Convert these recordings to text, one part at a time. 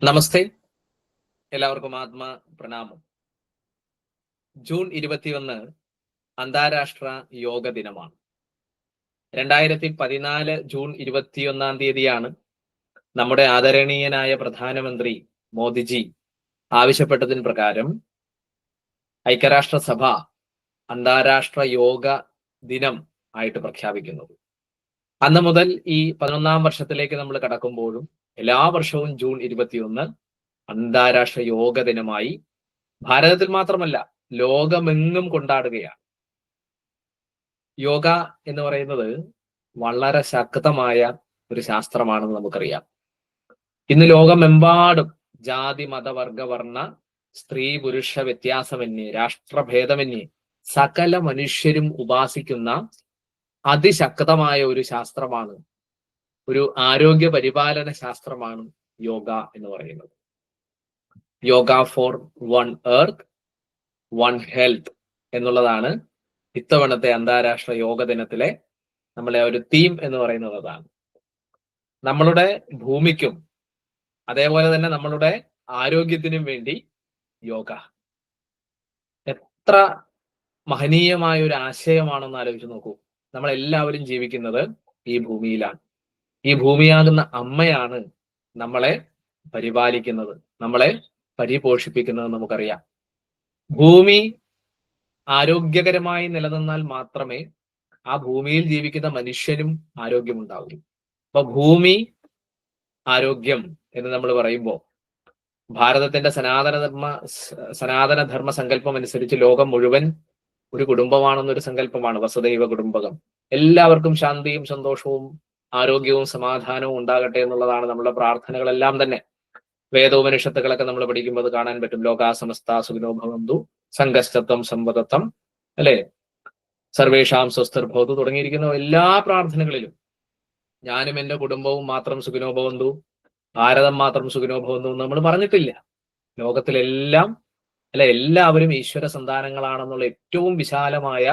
നമസ്തേ, എല്ലാവർക്കും പ്രണാമം. ജൂൺ 21 അന്താരാഷ്ട്ര യോഗ ദിനമാണ്. 2014 ജൂൺ 21 നമ്മുടെ ആദരണീയനായ പ്രധാനമന്ത്രി മോദിജി ആവശ്യപ്പെട്ടതിന് പ്രകാരം ഐക്യരാഷ്ട്രസഭ അന്താരാഷ്ട്ര യോഗ ദിനം ആയിട്ട് പ്രഖ്യാപിക്കുന്നത്. അന്ന് മുതൽ ഈ 11ാം വർഷത്തിലേക്ക് നമ്മൾ കടക്കുമ്പോഴും എല്ലാ വർഷവും ജൂൺ 21 അന്താരാഷ്ട്ര യോഗ ദിനമായി ഭാരതത്തിൽ മാത്രമല്ല ലോകമെങ്ങും കൊണ്ടാടുകയാണ്. യോഗ എന്ന് പറയുന്നത് വളരെ ശക്തമായ ഒരു ശാസ്ത്രമാണെന്ന് നമുക്കറിയാം. ഇന്ന് ലോകമെമ്പാടും ജാതി മത വർഗ വർണ്ണ സ്ത്രീ പുരുഷ വ്യത്യാസമന്യേ രാഷ്ട്രഭേദമന്യേ സകല മനുഷ്യരും ഉപാസിക്കുന്ന അതിശക്തമായ ഒരു ശാസ്ത്രമാണ്, ഒരു ആരോഗ്യ പരിപാലന ശാസ്ത്രമാണ് യോഗ എന്ന് പറയുന്നത്. Yoga for one earth one health എന്നുള്ളതാണ് ഇത്തവണത്തെ അന്താരാഷ്ട്ര യോഗ ദിനത്തിലെ നമ്മളെ ഒരു തീം എന്ന് പറയുന്നത്. അതാണ് നമ്മളുടെ ഭൂമിക്കും അതേപോലെ തന്നെ നമ്മളുടെ ആരോഗ്യത്തിനും വേണ്ടി യോഗ. എത്ര മഹനീയമായ ഒരു ആശയമാണെന്ന് ആലോചിച്ച് നോക്കൂ. നമ്മളെല്ലാവരും ജീവിക്കുന്നത് ഈ ഭൂമിയിലാണ്. ഈ ഭൂമിയാകുന്ന അമ്മയാണ് നമ്മളെ പരിപാലിക്കുന്നത്, നമ്മളെ പരിപോഷിപ്പിക്കുന്നത്. നമുക്കറിയാം, ഭൂമി ആരോഗ്യകരമായി നിലനിന്നാൽ മാത്രമേ ആ ഭൂമിയിൽ ജീവിക്കുന്ന മനുഷ്യനും ആരോഗ്യമുണ്ടാവൂ. അപ്പൊ ഭൂമി ആരോഗ്യം എന്ന് നമ്മൾ പറയുമ്പോൾ ഭാരതത്തിന്റെ സനാതന ധർമ്മ സങ്കല്പം അനുസരിച്ച് ലോകം മുഴുവൻ ഒരു കുടുംബമാണെന്നൊരു സങ്കല്പമാണ്, വസുദൈവ കുടുംബകം. എല്ലാവർക്കും ശാന്തിയും സന്തോഷവും ആരോഗ്യവും സമാധാനവും ഉണ്ടാകട്ടെ എന്നുള്ളതാണ് നമ്മുടെ പ്രാർത്ഥനകളെല്ലാം തന്നെ. വേദോപനിഷത്തുകളൊക്കെ നമ്മൾ പഠിക്കുമ്പോൾ അത് കാണാൻ പറ്റും. ലോകാ സമസ്ത സുഖിനോ ഭവന്തു സംഘശ്ചത്വം സംവദത്തം, അല്ലെ, സർവേഷാം സ്വസ്ഥർഭവതു തുടങ്ങിയിരിക്കുന്ന എല്ലാ പ്രാർത്ഥനകളിലും ഞാനും എന്റെ കുടുംബവും മാത്രം സുഖിനോ ഭവന്തു, ഭാരതം മാത്രം സുഖിനോ ഭവന്തു എന്ന് നമ്മൾ പറഞ്ഞിട്ടില്ല. ലോകത്തിലെല്ലാം എല്ലാവരും ഈശ്വര സന്താനങ്ങളാണെന്നുള്ള ഏറ്റവും വിശാലമായ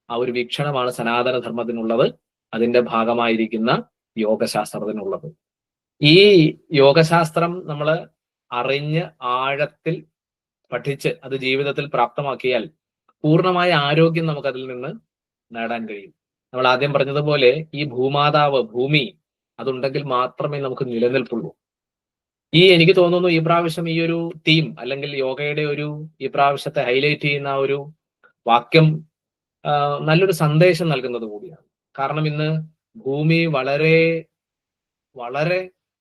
ആ ഒരു വീക്ഷണമാണ് സനാതനധർമ്മത്തിനുള്ളത്. അതിന്റെ ഭാഗമായിരിക്കുന്ന യോഗശാസ്ത്രത്തിനുള്ളത്. ഈ യോഗശാസ്ത്രം നമ്മൾ അറിഞ്ഞ് ആഴത്തിൽ പഠിച്ച് അത് ജീവിതത്തിൽ പ്രാപ്തമാക്കിയാൽ പൂർണ്ണമായ ആരോഗ്യം നമുക്ക് അതിൽ നിന്ന് നേടാൻ കഴിയും. നമ്മൾ ആദ്യം പറഞ്ഞതുപോലെ ഈ ഭൂമാതാവ് ഭൂമി അതുണ്ടെങ്കിൽ മാത്രമേ നമുക്ക് നിലനിൽപ്പുള്ളൂ. എനിക്ക് തോന്നുന്നു ഈ പ്രാവശ്യം ഈ ഒരു തീം അല്ലെങ്കിൽ യോഗയുടെ ഈ പ്രാവശ്യത്തെ ഹൈലൈറ്റ് ചെയ്യുന്ന ആ ഒരു വാക്യം നല്ലൊരു സന്ദേശം നൽകുന്നത് കൂടിയാണ്. കാരണം ഇന്ന് ഭൂമി വളരെ വളരെ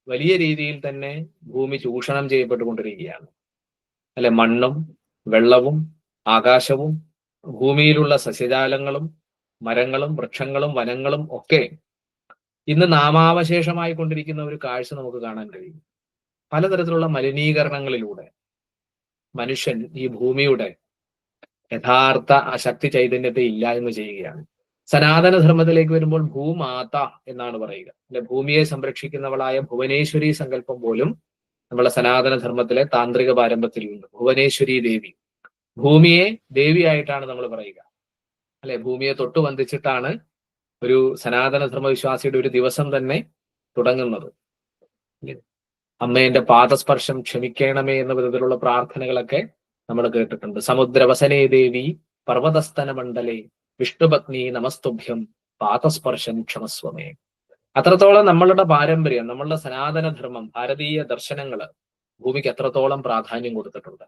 വലിയ രീതിയിൽ തന്നെ ഭൂമി ചൂഷണം ചെയ്യപ്പെട്ടുകൊണ്ടിരിക്കുകയാണ്, അല്ലെ. മണ്ണും വെള്ളവും ആകാശവും ഭൂമിയിലുള്ള സസ്യജാലങ്ങളും മരങ്ങളും വൃക്ഷങ്ങളും വനങ്ങളും ഒക്കെ ഇന്ന് നാമാവശേഷമായി കൊണ്ടിരിക്കുന്ന ഒരു കാഴ്ച നമുക്ക് കാണാൻ കഴിയും. പലതരത്തിലുള്ള മലിനീകരണങ്ങളിലൂടെ മനുഷ്യൻ ഈ ഭൂമിയുടെ യഥാർത്ഥ ആ ശക്തി ചൈതന്യത്തെ ഇല്ലായ്മ ചെയ്യുകയാണ്. സനാതനധർമ്മത്തിലേക്ക് വരുമ്പോൾ ഭൂമാത എന്നാണ് പറയുക, അല്ലെ. ഭൂമിയെ സംരക്ഷിക്കുന്നവളായ ഭുവനേശ്വരി സങ്കല്പം പോലും നമ്മളെ സനാതനധർമ്മത്തിലെ താന്ത്രിക പാരമ്പര്യത്തിലുണ്ട്. ഭുവനേശ്വരി ദേവി, ഭൂമിയെ ദേവിയായിട്ടാണ് നമ്മൾ പറയുക, അല്ലെ. ഭൂമിയെ തൊട്ടു വന്ദിച്ചിട്ടാണ് ഒരു സനാതനധർമ്മ വിശ്വാസിയുടെ ഒരു ദിവസം തന്നെ തുടങ്ങുന്നത്. അമ്മേന്റെ പാദസ്പർശം ക്ഷമിക്കണമേ എന്ന വിധത്തിലുള്ള പ്രാർത്ഥനകളൊക്കെ നമ്മൾ കേട്ടിട്ടുണ്ട്. സമുദ്രവസനേ ദേവി പർവ്വതസ്ഥന മണ്ഡലേ വിഷ്ണുപത്നി നമസ്തുഭ്യം പാദസ്പർശം ക്ഷമസ്വമേ. അത്രത്തോളം നമ്മളുടെ പാരമ്പര്യം, നമ്മളുടെ സനാതനധർമ്മം, ഭാരതീയ ദർശനങ്ങള് ഭൂമിക്ക് എത്രത്തോളം പ്രാധാന്യം കൊടുത്തിട്ടുണ്ട്.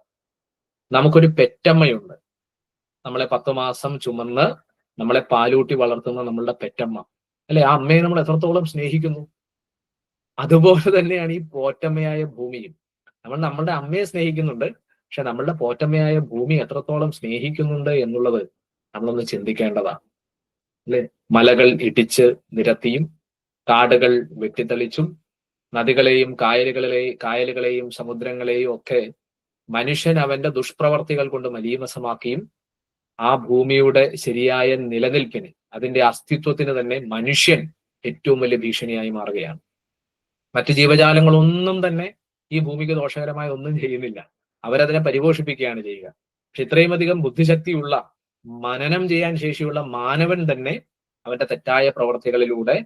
നമുക്കൊരു പെറ്റമ്മയുണ്ട്, നമ്മളെ 10 മാസം ചുമന്ന് നമ്മളെ പാലൂട്ടി വളർത്തുന്ന നമ്മളുടെ പെറ്റമ്മ, അല്ലെ. ആ അമ്മയെ നമ്മൾ എത്രത്തോളം സ്നേഹിക്കുന്നു. അതുപോലെ തന്നെയാണ് ഈ പോറ്റമ്മയായ ഭൂമിയും. നമ്മൾ നമ്മളുടെ അമ്മയെ സ്നേഹിക്കുന്നുണ്ട്, പക്ഷെ നമ്മളുടെ പോറ്റമ്മയായ ഭൂമി എത്രത്തോളം സ്നേഹിക്കുന്നുണ്ട് എന്നുള്ളത് നമ്മളൊന്ന് ചിന്തിക്കേണ്ടതാണ്, അല്ലെ. മലകൾ ഇടിച്ച് നിരത്തിയും കാടുകൾ വെട്ടിത്തെളിച്ചും നദികളെയും കായലുകളെയും സമുദ്രങ്ങളെയും ഒക്കെ മനുഷ്യൻ അവന്റെ ദുഷ്പ്രവർത്തികൾ കൊണ്ട് മലീമസമാക്കിയും ആ ഭൂമിയുടെ ശരിയായ നിലനിൽപ്പിന്, അതിന്റെ അസ്തിത്വത്തിന് തന്നെ മനുഷ്യൻ ഏറ്റവും വലിയ ഭീഷണിയായി മാറുകയാണ്. മറ്റു ജീവജാലങ്ങളൊന്നും തന്നെ ഈ ഭൂമിക്ക് ദോഷകരമായ ഒന്നും ചെയ്യുന്നില്ല, അവരതിനെ പരിപോഷിപ്പിക്കുകയാണ് ചെയ്യുക. പക്ഷെ ഇത്രയും അധികം ബുദ്ധിശക്തിയുള്ള, മനനം ചെയ്യാൻ ശേഷിയുള്ള മാനവൻ തന്നെ അവന്റെ തെറ്റായ പ്രവർത്തികളിലൂടെ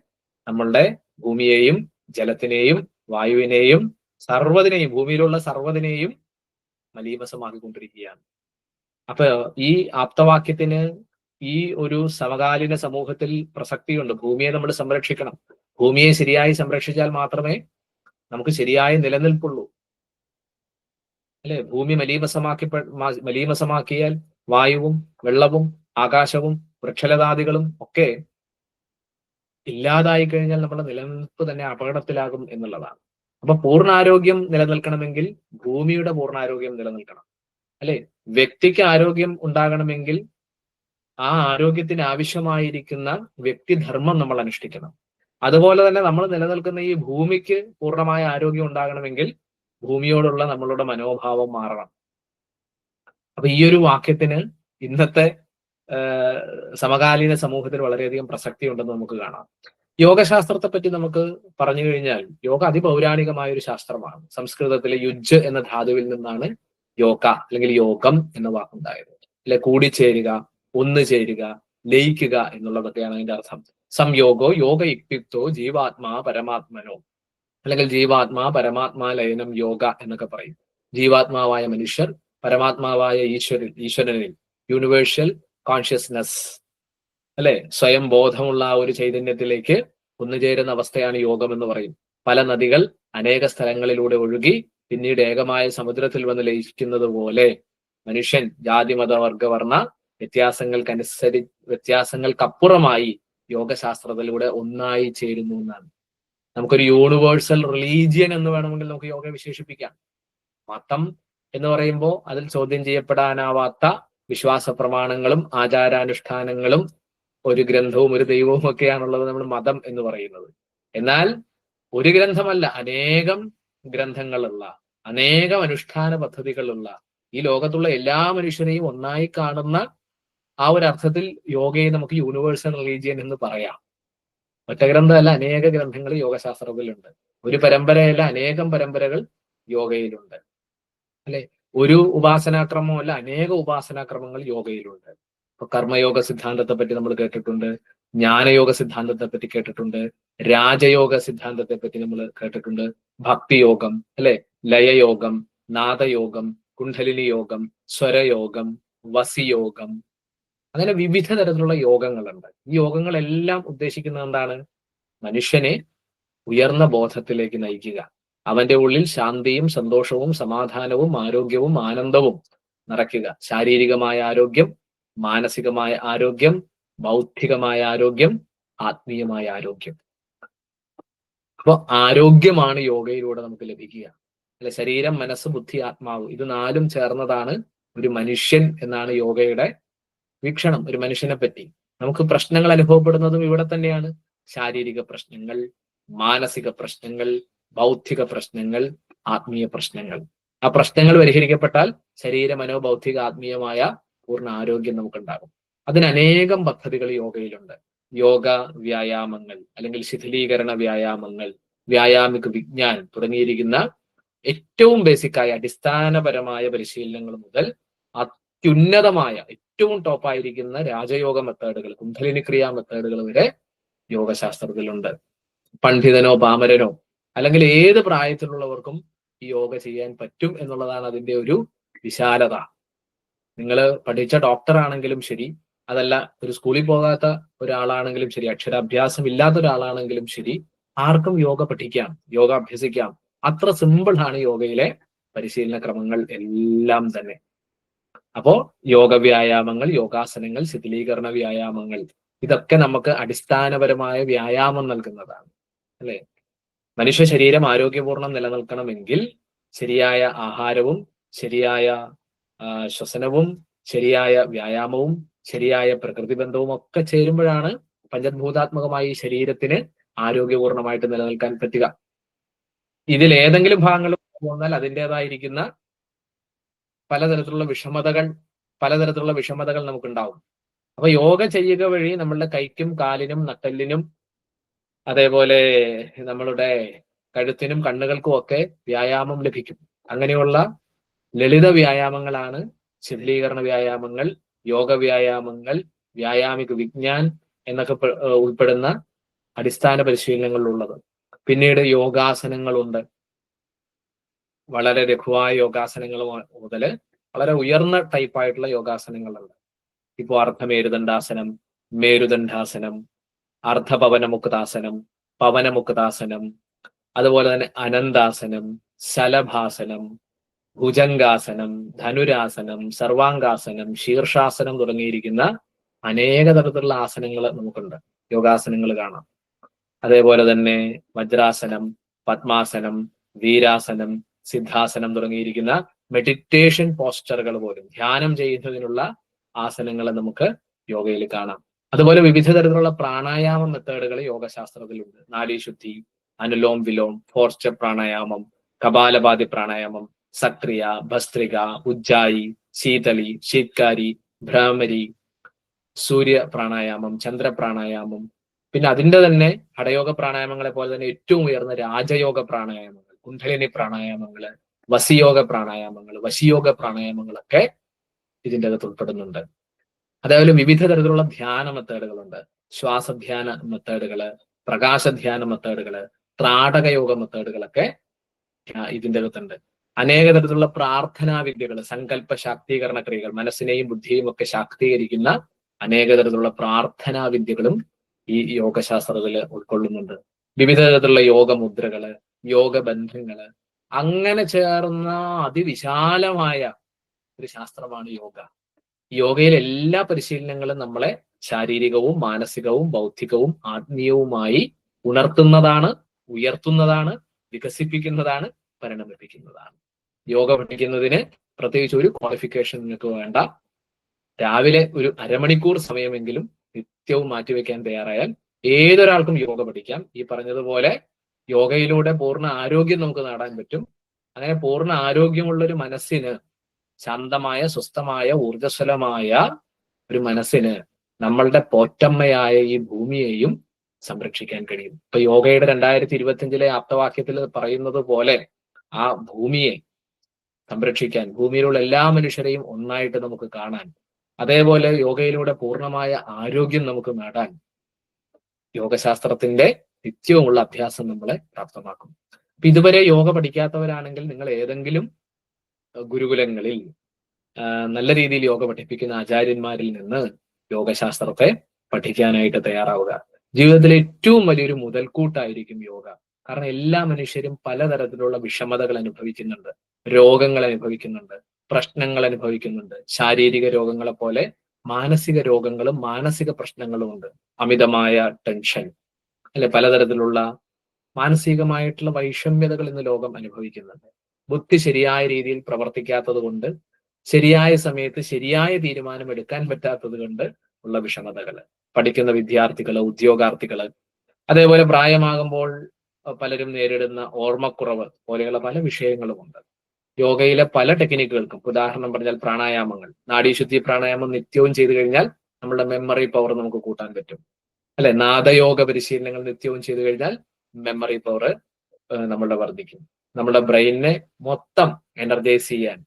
നമ്മളുടെ ഭൂമിയെയും ജലത്തിനെയും വായുവിനെയും സർവ്വതിനെയും, ഭൂമിയിലുള്ള സർവ്വതിനെയും മലീമസമാക്കിക്കൊണ്ടിരിക്കുകയാണ്. അപ്പൊ ഈ ആപ്തവാക്യത്തിന് ഈ ഒരു സമകാലീന സമൂഹത്തിൽ പ്രസക്തിയുണ്ട്. ഭൂമിയെ നമ്മൾ സംരക്ഷിക്കണം. ഭൂമിയെ ശരിയായി സംരക്ഷിച്ചാൽ മാത്രമേ നമുക്ക് ശരിയായ നിലനിൽപ്പുള്ളൂ. അല്ലെ? ഭൂമി മലീമസമാക്കിയാൽ വായുവും വെള്ളവും ആകാശവും വൃക്ഷലതാദികളും ഒക്കെ ഇല്ലാതായി കഴിഞ്ഞാൽ നമ്മുടെ നിലനിൽപ്പ് തന്നെ അപകടത്തിലാകും എന്നുള്ളതാണ്. അപ്പൊ പൂർണ്ണാരോഗ്യം നിലനിൽക്കണമെങ്കിൽ ഭൂമിയുടെ പൂർണ്ണാരോഗ്യം നിലനിൽക്കണം. അല്ലെ? വ്യക്തിക്ക് ആരോഗ്യം ഉണ്ടാകണമെങ്കിൽ ആ ആരോഗ്യത്തിന് ആവശ്യമായിരിക്കുന്ന വ്യക്തിധർമ്മം നമ്മൾ അനുഷ്ഠിക്കണം. അതുപോലെ തന്നെ നമ്മൾ നിലനിൽക്കുന്ന ഈ ഭൂമിക്ക് പൂർണ്ണമായ ആരോഗ്യം ഉണ്ടാകണമെങ്കിൽ ഭൂമിയോടുള്ള നമ്മളുടെ മനോഭാവം മാറണം. അപ്പൊ ഈ ഒരു വാക്യത്തിന് ഇന്നത്തെ സമകാലീന സമൂഹത്തിൽ വളരെയധികം പ്രസക്തി ഉണ്ടെന്ന് നമുക്ക് കാണാം. യോഗശാസ്ത്രത്തെ പറ്റി നമുക്ക് പറഞ്ഞു കഴിഞ്ഞാൽ യോഗ അതിപൗരാണികമായ ഒരു ശാസ്ത്രമാണ്. സംസ്കൃതത്തിലെ യുജ് എന്ന ധാതുവിൽ നിന്നാണ് യോഗ അല്ലെങ്കിൽ യോഗം എന്ന വാക്കുണ്ടായത്. അല്ലെ? കൂടിച്ചേരുക, ഒന്നു ചേരുക, ലയിക്കുക എന്നുള്ളതൊക്കെയാണ് അതിന്റെ അർത്ഥം. സംയോഗോ യോഗ യുക്തിയുക്തോ ജീവാത്മാ പരമാത്മനോ, അല്ലെങ്കിൽ ജീവാത്മാ പരമാത്മാ ലയനം യോഗ എന്നൊക്കെ പറയും. ജീവാത്മാവായ മനുഷ്യർ പരമാത്മാവായ ഈശ്വരനിൽ യൂണിവേഴ്സൽ കോൺഷ്യസ്നസ്, അല്ലെ, സ്വയം ബോധമുള്ള ആ ഒരു ചൈതന്യത്തിലേക്ക് ഒന്നുചേരുന്ന അവസ്ഥയാണ് യോഗം എന്ന് പറയും. പല നദികൾ അനേക സ്ഥലങ്ങളിലൂടെ ഒഴുകി പിന്നീട് ഏകമായ സമുദ്രത്തിൽ വന്ന് ലയിക്കുന്നത് പോലെ മനുഷ്യൻ ജാതി മത വർഗ വർണ്ണ വ്യത്യാസങ്ങൾക്കപ്പുറമായി യോഗശാസ്ത്രത്തിലൂടെ ഒന്നായി ചേരുന്നു എന്നാണ്. നമുക്കൊരു യൂണിവേഴ്സൽ റിലീജിയൻ എന്ന് വേണമെങ്കിൽ നമുക്ക് യോഗയെ വിശേഷിപ്പിക്കാം. മതം എന്ന് പറയുമ്പോൾ അതിൽ ചോദ്യം ചെയ്യപ്പെടാനാവാത്ത വിശ്വാസ പ്രമാണങ്ങളും ആചാരാനുഷ്ഠാനങ്ങളും ഒരു ഗ്രന്ഥവും ഒരു ദൈവവും ഒക്കെയാണുള്ളത് നമ്മൾ മതം എന്ന് പറയുന്നത്. എന്നാൽ ഒരു ഗ്രന്ഥമല്ല, അനേകം ഗ്രന്ഥങ്ങളുള്ള, അനേകം അനുഷ്ഠാന പദ്ധതികളുള്ള, ഈ ലോകത്തുള്ള എല്ലാ മനുഷ്യരെയും ഒന്നായി കാണുന്ന ആ ഒരു അർത്ഥത്തിൽ യോഗയെ നമുക്ക് യൂണിവേഴ്സൽ റിലീജിയൻ എന്ന് പറയാം. ഒറ്റ ഗ്രന്ഥമല്ല, അനേക ഗ്രന്ഥങ്ങൾ യോഗശാസ്ത്രത്തിലുണ്ട്. ഒരു പരമ്പരയല്ല, അനേകം പരമ്പരകൾ യോഗയിലുണ്ട്. അല്ലെ? ഒരു ഉപാസനാക്രമമല്ല, അനേക ഉപാസനാക്രമങ്ങൾ യോഗയിലുണ്ട്. ഇപ്പൊ കർമ്മയോഗ സിദ്ധാന്തത്തെ പറ്റി നമ്മൾ കേട്ടിട്ടുണ്ട്, ജ്ഞാനയോഗ സിദ്ധാന്തത്തെ പറ്റി കേട്ടിട്ടുണ്ട്, രാജയോഗ സിദ്ധാന്തത്തെ പറ്റി നമ്മൾ കേട്ടിട്ടുണ്ട്, ഭക്തിയോഗം, അല്ലെ, ലയയോഗം, നാദയോഗം, കുണ്ഡലിനി യോഗം, സ്വരയോഗം, വസിയോഗം, അങ്ങനെ വിവിധ തരത്തിലുള്ള യോഗങ്ങളുണ്ട്. ഈ യോഗങ്ങളെല്ലാം ഉദ്ദേശിക്കുന്നത് എന്താണ്? മനുഷ്യനെ ഉയർന്ന ബോധത്തിലേക്ക് നയിക്കുക, അവന്റെ ഉള്ളിൽ ശാന്തിയും സന്തോഷവും സമാധാനവും ആരോഗ്യവും ആനന്ദവും നിറയ്ക്കുക. ശാരീരികമായ ആരോഗ്യം, മാനസികമായ ആരോഗ്യം, ബൗദ്ധികമായ ആരോഗ്യം, ആത്മീയമായ ആരോഗ്യം. അപ്പൊ ആരോഗ്യമാണ് യോഗയിലൂടെ നമുക്ക് ലഭിക്കുക. അല്ലെ? ശരീരം, മനസ്സ്, ബുദ്ധി, ആത്മാവ്, ഇത് നാലും ചേർന്നതാണ് ഒരു മനുഷ്യൻ എന്നാണ് യോഗയുടെ വീക്ഷണം. ഒരു മനുഷ്യനെ പറ്റി നമുക്ക് പ്രശ്നങ്ങൾ അനുഭവപ്പെടുന്നതും ഇവിടെ തന്നെയാണ്. ശാരീരിക പ്രശ്നങ്ങൾ, മാനസിക പ്രശ്നങ്ങൾ, ബൗദ്ധിക പ്രശ്നങ്ങൾ, ആത്മീയ പ്രശ്നങ്ങൾ. ആ പ്രശ്നങ്ങൾ പരിഹരിക്കപ്പെട്ടാൽ ശരീര, മനോബൗദ്ധിക, ആത്മീയമായ പൂർണ്ണ ആരോഗ്യം നമുക്കുണ്ടാകും. അതിന് അനേകം പദ്ധതികൾ യോഗയിലുണ്ട്. യോഗ വ്യായാമങ്ങൾ അല്ലെങ്കിൽ ശിഥിലീകരണ വ്യായാമങ്ങൾ, വ്യായാമിക വിജ്ഞാനം തുടങ്ങിയിരിക്കുന്ന ഏറ്റവും ബേസിക്കായ അടിസ്ഥാനപരമായ പരിശീലനങ്ങൾ മുതൽ അത്യുന്നതമായ ഏറ്റവും ടോപ്പായിരിക്കുന്ന രാജയോഗ മെത്തേഡുകൾ, കുണ്ഡലിനി ക്രിയാ മെത്തേഡുകൾ വരെ യോഗശാസ്ത്രത്തിലുണ്ട്. പണ്ഡിതനോ പാമരനോ അല്ലെങ്കിൽ ഏത് പ്രായത്തിലുള്ളവർക്കും ഈ യോഗ ചെയ്യാൻ പറ്റും എന്നുള്ളതാണ് അതിന്റെ ഒരു വിശാലത. നിങ്ങൾ പഠിച്ച ഡോക്ടർ ആണെങ്കിലും ശരി, അതല്ല ഒരു സ്കൂളിൽ പോകാത്ത ഒരാളാണെങ്കിലും ശരി, അക്ഷരാഭ്യാസം ഇല്ലാത്ത ഒരാളാണെങ്കിലും ശരി, ആർക്കും യോഗ പഠിക്കാം, യോഗ അഭ്യസിക്കാം. അത്ര സിമ്പിൾ ആണ് യോഗയിലെ പരിശീലന ക്രമങ്ങൾ എല്ലാം തന്നെ. അപ്പോ യോഗ വ്യായാമങ്ങൾ, യോഗാസനങ്ങൾ, ശിഥിലീകരണ വ്യായാമങ്ങൾ, ഇതൊക്കെ നമുക്ക് അടിസ്ഥാനപരമായ വ്യായാമം നൽകുന്നതാണ്. അല്ലെ? മനുഷ്യ ശരീരം ആരോഗ്യപൂർണ്ണം നിലനിൽക്കണമെങ്കിൽ ശരിയായ ആഹാരവും ശരിയായ ശ്വസനവും ശരിയായ വ്യായാമവും ശരിയായ പ്രകൃതി ബന്ധവും ഒക്കെ ചേരുമ്പോഴാണ് പഞ്ചഭൂതാത്മകമായി ഈ ശരീരത്തിന് ആരോഗ്യപൂർണമായിട്ട് നിലനിൽക്കാൻ പറ്റുക. ഇതിൽ ഏതെങ്കിലും ഭാഗങ്ങൾ വന്നാൽ അതിൻ്റെതായിരിക്കുന്ന പലതരത്തിലുള്ള വിഷമതകൾ നമുക്കുണ്ടാവും. അപ്പൊ യോഗ ചെയ്യുക വഴി നമ്മളുടെ കൈക്കും കാലിനും നട്ടെല്ലിനും അതേപോലെ നമ്മളുടെ കഴുത്തിനും കണ്ണുകൾക്കും ഒക്കെ വ്യായാമം ലഭിക്കും. അങ്ങനെയുള്ള ലളിത വ്യായാമങ്ങളാണ് ശിഥിലീകരണ വ്യായാമങ്ങൾ, യോഗ വ്യായാമങ്ങൾ, വ്യായാമിക വിജ്ഞാൻ എന്നൊക്കെ ഉൾപ്പെടുന്ന അടിസ്ഥാന പരിശീലനങ്ങളിലുള്ളത്. പിന്നീട് യോഗാസനങ്ങളുണ്ട്. വളരെ ലഘുവായ യോഗാസനങ്ങൾ മുതൽ വളരെ ഉയർന്ന ടൈപ്പായിട്ടുള്ള യോഗാസനങ്ങളുണ്ട്. ഇപ്പോ അർദ്ധമേരുദണ്ഡാസനം, മേരുദണ്ഡാസനം, അർദ്ധപവനമുക്താസനം, പവനമുക്താസനം, അതുപോലെ തന്നെ അനന്താസനം, ശലഭാസനം, ഭുജംഗാസനം, ധനുരാസനം, സർവാംഗാസനം, ശീർഷാസനം തുടങ്ങിയിരിക്കുന്ന അനേക തരത്തിലുള്ള ആസനങ്ങൾ നമുക്കുണ്ട്, യോഗാസനങ്ങൾ കാണാം. അതേപോലെ തന്നെ വജ്രാസനം, പത്മാസനം, വീരാസനം, സിദ്ധാസനം തുടങ്ങിയിരിക്കുന്ന മെഡിറ്റേഷൻ പോസ്ചറുകൾ പോലും, ധ്യാനം ചെയ്യുന്നതിനുള്ള ആസനങ്ങൾ നമുക്ക് യോഗയിൽ കാണാം. അതുപോലെ വിവിധ തരത്തിലുള്ള പ്രാണായാമ മെത്തേഡുകൾ യോഗശാസ്ത്രത്തിലുണ്ട്. നാഡീശുദ്ധി, അനുലോം വിലോം, 4 സ്റ്റെപ്പ് പ്രാണായാമം, കപാലഭാതി പ്രാണായാമം, സക്രിയ, ഭസ്ത്രിക, ഉജ്ജായി, ശീതളി, ശീത്കാരി, ഭ്രാമരി, സൂര്യ പ്രാണായാമം, ചന്ദ്ര പ്രാണായാമം, പിന്നെ അതിന്റെ തന്നെ ഹഠയോഗ പ്രാണായാമങ്ങളെ പോലെ തന്നെ ഏറ്റവും ഉയർന്ന രാജയോഗ പ്രാണായാമങ്ങൾ, കുണ്ഡലിനി പ്രാണായാമങ്ങള്, വസിയോഗ പ്രാണായാമങ്ങൾ, വശിയോഗ പ്രാണായാമങ്ങളൊക്കെ ഇതിൻ്റെ അകത്ത് ഉൾപ്പെടുന്നുണ്ട്. അതേപോലെ വിവിധ തരത്തിലുള്ള ധ്യാന മെത്തേഡുകളുണ്ട്. ശ്വാസധ്യാന മെത്തേഡുകള്, പ്രകാശധ്യാന മെത്തേഡുകള്, ത്രാടകയോഗ മെത്തേഡുകളൊക്കെ ഇതിൻ്റെ അകത്തുണ്ട്. അനേക തരത്തിലുള്ള പ്രാർത്ഥനാ വിദ്യകൾ, സങ്കല്പ ശാക്തീകരണ ക്രിയകൾ, മനസ്സിനെയും ബുദ്ധിയെയും ഒക്കെ ശാക്തീകരിക്കുന്ന അനേക തരത്തിലുള്ള പ്രാർത്ഥനാ വിദ്യകളും ഈ യോഗശാസ്ത്രത്തിൽ ഉൾക്കൊള്ളുന്നുണ്ട്. വിവിധ തരത്തിലുള്ള യോഗമുദ്രകള്, യോഗബന്ധങ്ങള്, അങ്ങനെ ചേർന്ന അതിവിശാലമായ ഒരു ശാസ്ത്രമാണ് യോഗ. യോഗയിലെ എല്ലാ പരിശീലനങ്ങളും നമ്മളെ ശാരീരികവും മാനസികവും ബൗദ്ധികവും ആത്മീയവുമായി ഉണർത്തുന്നതാണ്, ഉയർത്തുന്നതാണ്, വികസിപ്പിക്കുന്നതാണ്, പരിണമിപ്പിക്കുന്നതാണ്. യോഗ പഠിക്കുന്നതിന് പ്രത്യേകിച്ച് ഒരു ക്വാളിഫിക്കേഷൻ നിങ്ങൾക്ക് വേണ്ട. രാവിലെ ഒരു അരമണിക്കൂർ സമയമെങ്കിലും നിത്യവും മാറ്റിവെക്കാൻ തയ്യാറായാൽ ഏതൊരാൾക്കും യോഗ പഠിക്കാം. ഈ പറഞ്ഞതുപോലെ യോഗയിലൂടെ പൂർണ്ണ ആരോഗ്യം നമുക്ക് നേടാൻ പറ്റും. അങ്ങനെ പൂർണ്ണ ആരോഗ്യമുള്ള ഒരു മനസ്സിന്, ശാന്തമായ, സ്വസ്ഥമായ, ഊർജ്ജസ്വലമായ ഒരു മനസ്സിന് നമ്മളുടെ പോറ്റമ്മയായ ഈ ഭൂമിയെയും സംരക്ഷിക്കാൻ കഴിയും. ഇപ്പൊ യോഗയുടെ 2025 ആപ്തവാക്യത്തിൽ പറയുന്നത് പോലെ ആ ഭൂമിയെ സംരക്ഷിക്കാൻ, ഭൂമിയിലുള്ള എല്ലാ മനുഷ്യരെയും ഒന്നായിട്ട് നമുക്ക് കാണാൻ, അതേപോലെ യോഗയിലൂടെ പൂർണ്ണമായ ആരോഗ്യം നമുക്ക് നേടാൻ യോഗശാസ്ത്രത്തിന്റെ നിത്യവുമുള്ള അഭ്യാസം നമ്മളെ പ്രാപ്തമാക്കും. അപ്പൊ ഇതുവരെ യോഗ പഠിക്കാത്തവരാണെങ്കിൽ നിങ്ങൾ ഏതെങ്കിലും ഗുരുകുലങ്ങളിൽ നല്ല രീതിയിൽ യോഗ പഠിപ്പിക്കുന്ന ആചാര്യന്മാരിൽ നിന്ന് യോഗശാസ്ത്രത്തെ പഠിക്കാനായിട്ട് തയ്യാറാവുക. ജീവിതത്തിലെ ഏറ്റവും വലിയൊരു മുതൽക്കൂട്ടായിരിക്കും യോഗ. കാരണം എല്ലാ മനുഷ്യരും പലതരത്തിലുള്ള വിഷമതകൾ അനുഭവിക്കുന്നുണ്ട്, രോഗങ്ങൾ അനുഭവിക്കുന്നുണ്ട്, പ്രശ്നങ്ങൾ അനുഭവിക്കുന്നുണ്ട്. ശാരീരിക രോഗങ്ങളെ പോലെ മാനസിക രോഗങ്ങളും മാനസിക പ്രശ്നങ്ങളും ഉണ്ട്. അമിതമായ ടെൻഷൻ, അല്ലെ, പലതരത്തിലുള്ള മാനസികമായിട്ടുള്ള വൈഷമ്യതകൾ ഇന്ന് ലോകം അനുഭവിക്കുന്നുണ്ട്. ബുദ്ധി ശരിയായ രീതിയിൽ പ്രവർത്തിക്കാത്തത് കൊണ്ട്, ശരിയായ സമയത്ത് ശരിയായ തീരുമാനം എടുക്കാൻ പറ്റാത്തത് കൊണ്ട് ഉള്ള വിഷമതകള്, പഠിക്കുന്ന വിദ്യാർത്ഥികള്, ഉദ്യോഗാർത്ഥികള്, അതേപോലെ പ്രായമാകുമ്പോൾ പലരും നേരിടുന്ന ഓർമ്മക്കുറവ് പോലെയുള്ള പല വിഷയങ്ങളുമുണ്ട്. യോഗയിലെ പല ടെക്നിക്കുകൾക്കും, ഉദാഹരണം പറഞ്ഞാൽ പ്രാണായാമങ്ങൾ, നാഡീശുദ്ധി പ്രാണായാമം നിത്യവും ചെയ്തു കഴിഞ്ഞാൽ നമ്മുടെ മെമ്മറി പവർ നമുക്ക് കൂട്ടാൻ പറ്റും, അല്ലെ. നാദയോഗ പരിശീലനങ്ങൾ നിത്യവും ചെയ്തു കഴിഞ്ഞാൽ മെമ്മറി പവർ നമ്മളുടെ വർദ്ധിക്കും. നമ്മുടെ ബ്രെയിനിനെ മൊത്തം എനർജൈസ് ചെയ്യാൻ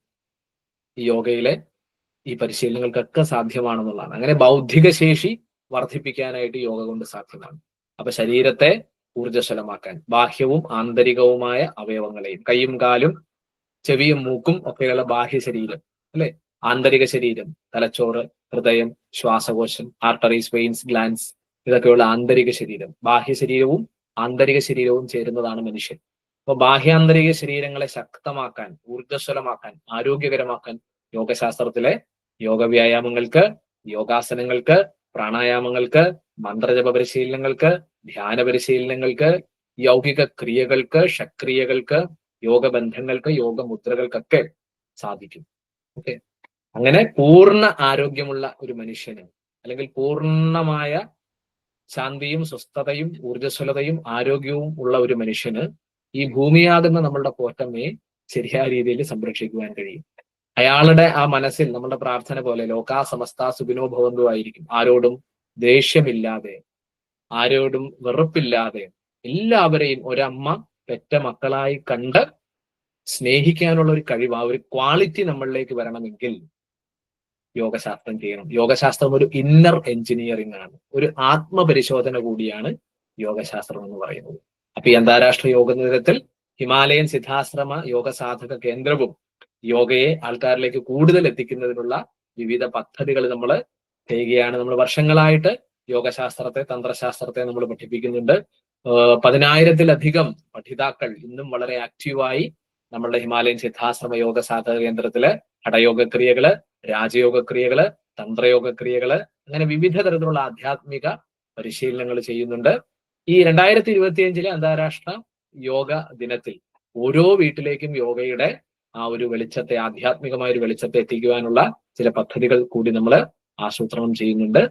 ഈ യോഗയിലെ ഈ പരിശീലനങ്ങൾക്കൊക്കെ സാധ്യമാണെന്നുള്ളതാണ്. അങ്ങനെ ബൗദ്ധിക ശേഷി വർദ്ധിപ്പിക്കാനായിട്ട് യോഗ കൊണ്ട് സാധ്യമാണ്. അപ്പൊ ശരീരത്തെ ഊർജ്ജസ്വലമാക്കാൻ ബാഹ്യവും ആന്തരികവുമായ അവയവങ്ങളെയും, കൈയും കാലും ചെവിയും മൂക്കും ഒക്കെയുള്ള ബാഹ്യ ശരീരം, അല്ലെ, ആന്തരിക ശരീരം, തലച്ചോറ്, ഹൃദയം, ശ്വാസകോശം, ആർട്ടറീസ്, വെയിൻസ്, ഗ്ലാൻസ്, ഇതൊക്കെയുള്ള ആന്തരിക ശരീരം. ബാഹ്യ ശരീരവും ആന്തരിക ശരീരവും ചേരുന്നതാണ് മനുഷ്യൻ. അപ്പൊ ബാഹ്യാന്തരിക ശരീരങ്ങളെ ശക്തമാക്കാൻ, ഊർജ്ജസ്വലമാക്കാൻ, ആരോഗ്യകരമാക്കാൻ യോഗശാസ്ത്രത്തിലെ യോഗ വ്യായാമങ്ങൾക്ക്, യോഗാസനങ്ങൾക്ക്, പ്രാണായാമങ്ങൾക്ക്, മന്ത്രജപ പരിശീലനങ്ങൾക്ക്, ധ്യാന പരിശീലനങ്ങൾക്ക്, യൗകിക ക്രിയകൾക്ക്, ഷക്രിയകൾക്ക്, യോഗബന്ധങ്ങൾക്ക്, യോഗമുദ്രകൾക്കൊക്കെ സാധിക്കും. ഓക്കെ, അങ്ങനെ പൂർണ്ണ ആരോഗ്യമുള്ള ഒരു മനുഷ്യന്, അല്ലെങ്കിൽ പൂർണ്ണമായ ശാന്തിയും സ്വസ്ഥതയും ഊർജ്ജസ്വലതയും ആരോഗ്യവും ഉള്ള ഒരു മനുഷ്യന് ഈ ഭൂമിയാകുന്ന നമ്മളുടെ പോറ്റമ്മയെ ശരിയായ രീതിയിൽ സംരക്ഷിക്കുവാൻ കഴിയും. അയാളുടെ ആ മനസ്സിൽ നമ്മുടെ പ്രാർത്ഥന പോലെ ലോകാ സമസ്ത സുഖിനോ ഭവന്തു ആയിരിക്കും. ആരോടും ദേഷ്യമില്ലാതെ, ആരോടും വെറുപ്പില്ലാതെ, എല്ലാവരെയും ഒരമ്മ പെറ്റ മക്കളായി കണ്ട് സ്നേഹിക്കാനുള്ള ഒരു കഴിവ്, ആ ഒരു ക്വാളിറ്റി നമ്മളിലേക്ക് വരണമെങ്കിൽ യോഗശാസ്ത്രം ചെയ്യണം. യോഗശാസ്ത്രം ഒരു ഇന്നർ എഞ്ചിനീയറിംഗ് ആണ്, ഒരു ആത്മപരിശോധന കൂടിയാണ് യോഗശാസ്ത്രം എന്ന് പറയുന്നത്. അപ്പൊ ഈ അന്താരാഷ്ട്ര യോഗ ദിനത്തിൽ ഹിമാലയൻ സിദ്ധാശ്രമ യോഗ സാധക കേന്ദ്രവും യോഗയെ ആൾക്കാരിലേക്ക് കൂടുതൽ എത്തിക്കുന്നതിനുള്ള വിവിധ പദ്ധതികൾ നമ്മൾ ചെയ്യുകയാണ്. നമ്മൾ വർഷങ്ങളായിട്ട് യോഗശാസ്ത്രത്തെ, തന്ത്രശാസ്ത്രത്തെ നമ്മൾ പഠിപ്പിക്കുന്നുണ്ട്. 10,000-ലധികം പഠിതാക്കൾ ഇന്നും വളരെ ആക്റ്റീവായി നമ്മളുടെ ഹിമാലയൻ സിദ്ധാശ്രമ യോഗ സാധക കേന്ദ്രത്തില് ഹഠയോഗ ക്രിയകള്, രാജയോഗ ക്രിയകള്, തന്ത്രയോഗ ക്രിയകള്, അങ്ങനെ വിവിധ തരത്തിലുള്ള ആധ്യാത്മിക പരിശീലനങ്ങൾ ചെയ്യുന്നുണ്ട്. ഈ 2025 അന്താരാഷ്ട്ര യോഗ ദിനത്തിൽ ഓരോ വീട്ടിലേക്കും യോഗയുടെ ആ ഒരു വെളിച്ചത്തെ, ആധ്യാത്മികമായ ഒരു വെളിച്ചത്തെ എത്തിക്കുവാനുള്ള ചില പദ്ധതികൾ കൂടി നമ്മൾ ആസൂത്രണം ചെയ്യുന്നുണ്ട്.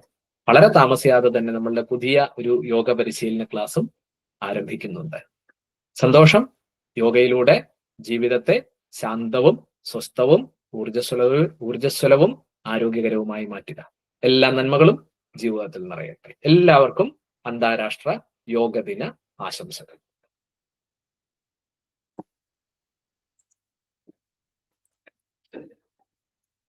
വളരെ താമസിയാതെ തന്നെ നമ്മളുടെ പുതിയ ഒരു യോഗ പരിശീലന ക്ലാസ്സും ആരംഭിക്കുന്നുണ്ട്. സന്തോഷം. യോഗയിലൂടെ ജീവിതത്തെ ശാന്തവും സ്വസ്ഥവും ഊർജ്ജസ്വലവും ആരോഗ്യകരവുമായി മാറ്റുക. എല്ലാ നന്മകളും ജീവിതത്തിൽ നിറയട്ടെ. എല്ലാവർക്കും അന്താരാഷ്ട്ര യോഗ ദിന ആശംസകൾ.